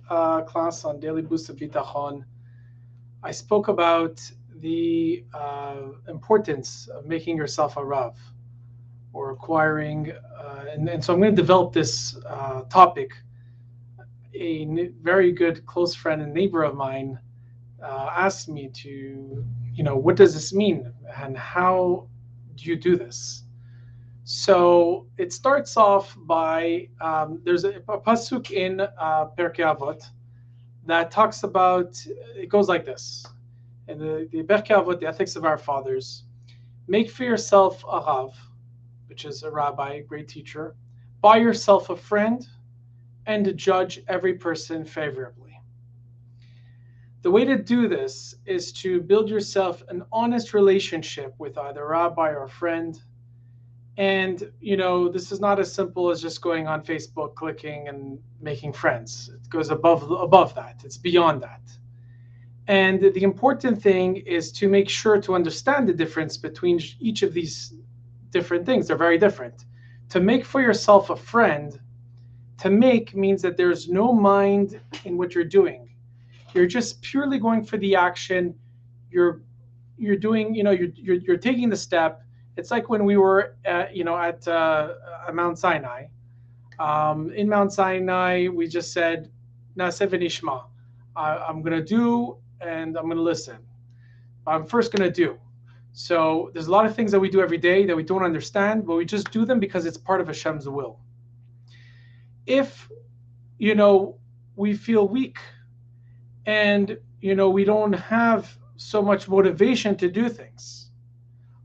class on Daily Boost of Bitachon, I spoke about the importance of making yourself a Rav or acquiring, and so I'm going to develop this topic. Very good close friend and neighbor of mine asked me to, what does this mean and how do you do this? So it starts off by there's a pasuk in Perkei Avot that talks about, it goes like this. In the Perkei Avot, the ethics of our fathers, make for yourself a Rav, which is a rabbi, a great teacher, buy yourself a friend, and judge every person favorably. The way to do this is to build yourself an honest relationship with either a rabbi or a friend. And, this is not as simple as just going on Facebook, clicking and making friends. It goes above that. It's beyond that. And the important thing is to make sure to understand the difference between each of these different things. They're very different. To make for yourself a friend, to make means that there's no mind in what you're doing. You're just purely going for the action. You're doing, you're taking the step. It's like when we were, at Mount Sinai. In Mount Sinai, we just said, "Naseh v'nishma." I'm going to do, and I'm going to listen. I'm first going to do. So there's a lot of things that we do every day that we don't understand, but we just do them because it's part of Hashem's will. If, we feel weak and, we don't have so much motivation to do things,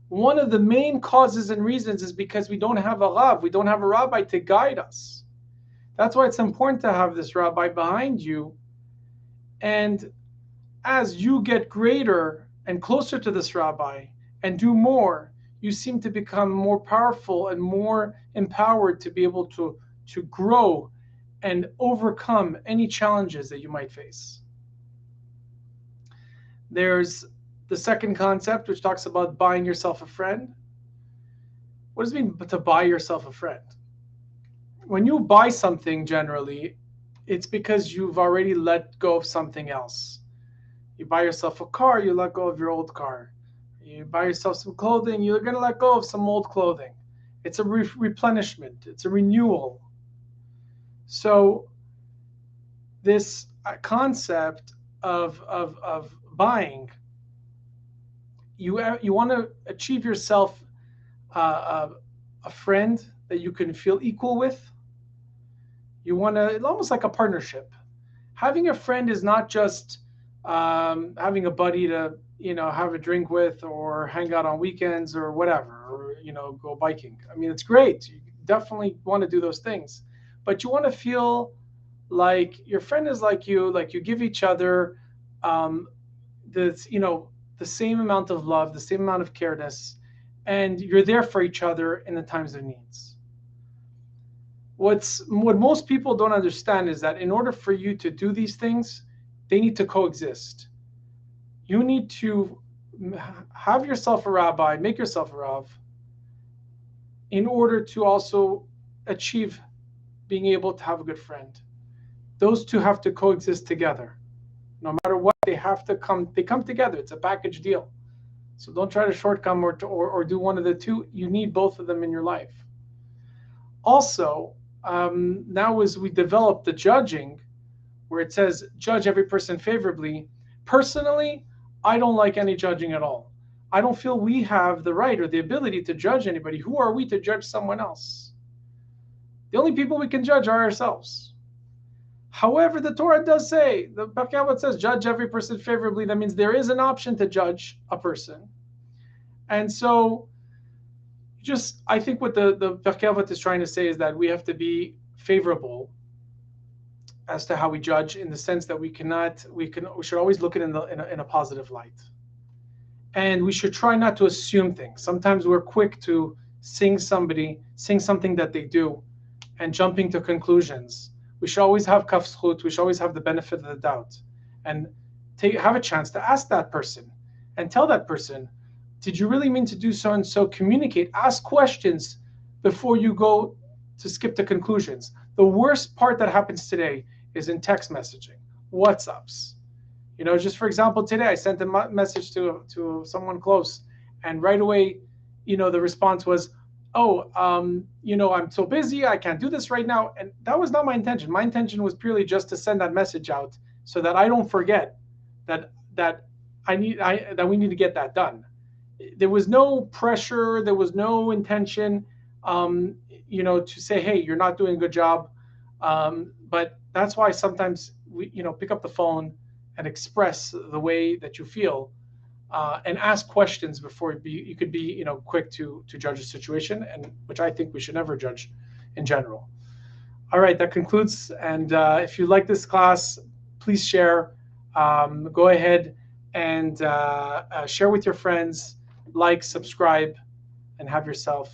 one of the main causes and reasons is because we don't have a Rav, we don't have a rabbi to guide us. That's why it's important to have this rabbi behind you. And as you get greater and closer to this rabbi and do more, you seem to become more powerful and more empowered to be able to grow and overcome any challenges that you might face. There's the second concept, which talks about buying yourself a friend. What does it mean to buy yourself a friend? When you buy something, generally, it's because you've already let go of something else. You buy yourself a car, you let go of your old car. You buy yourself some clothing, you're going to let go of some old clothing. It's a replenishment, it's a renewal. So this concept of buying, you want to achieve yourself a friend that you can feel equal with. You want to, it's almost like a partnership. Having a friend is not just having a buddy to have a drink with or hang out on weekends or whatever, or go biking. I mean, it's great. You definitely want to do those things, but you want to feel like your friend is like you give each other the same amount of love, the same amount of careness, and you're there for each other in the times of needs. What most people don't understand is that in order for you to do these things, they need to coexist. You need to have yourself a rabbi, make yourself a Rav, in order to also achieve being able to have a good friend. Those two have to coexist together. No matter what, they come together. It's a package deal. So don't try to shortcome or do one of the two. You need both of them in your life. Also, now as we develop the judging, where it says, judge every person favorably, personally, I don't like any judging at all. I don't feel we have the right or the ability to judge anybody. Who are we to judge someone else? The only people we can judge are ourselves. However, the Torah does say, the Perkei Avot says, judge every person favorably. That means there is an option to judge a person. And so I think what the Perkei Avot is trying to say is that we have to be favorable as to how we judge, in the sense that we should always look at it in a positive light. And we should try not to assume things. Sometimes we're quick to sing something that they do and jumping to conclusions. We should always have kaf zchut. We should always have the benefit of the doubt, and have a chance to ask that person and tell that person, did you really mean to do so and so? Communicate, ask questions before you go to skip to conclusions. The worst part that happens today is in text messaging, WhatsApps. Just for example, today I sent a message to someone close, and right away, the response was, "Oh, I'm so busy, I can't do this right now." And that was not my intention. My intention was purely just to send that message out so that I don't forget that that we need to get that done. There was no pressure. There was no intention, to say, "Hey, you're not doing a good job." But that's why sometimes we, pick up the phone and express the way that you feel, and ask questions before you could be, quick to judge a situation, and which I think we should never judge in general. All right, that concludes. And if you like this class, please share. Go ahead and share with your friends, like, subscribe, and have yourself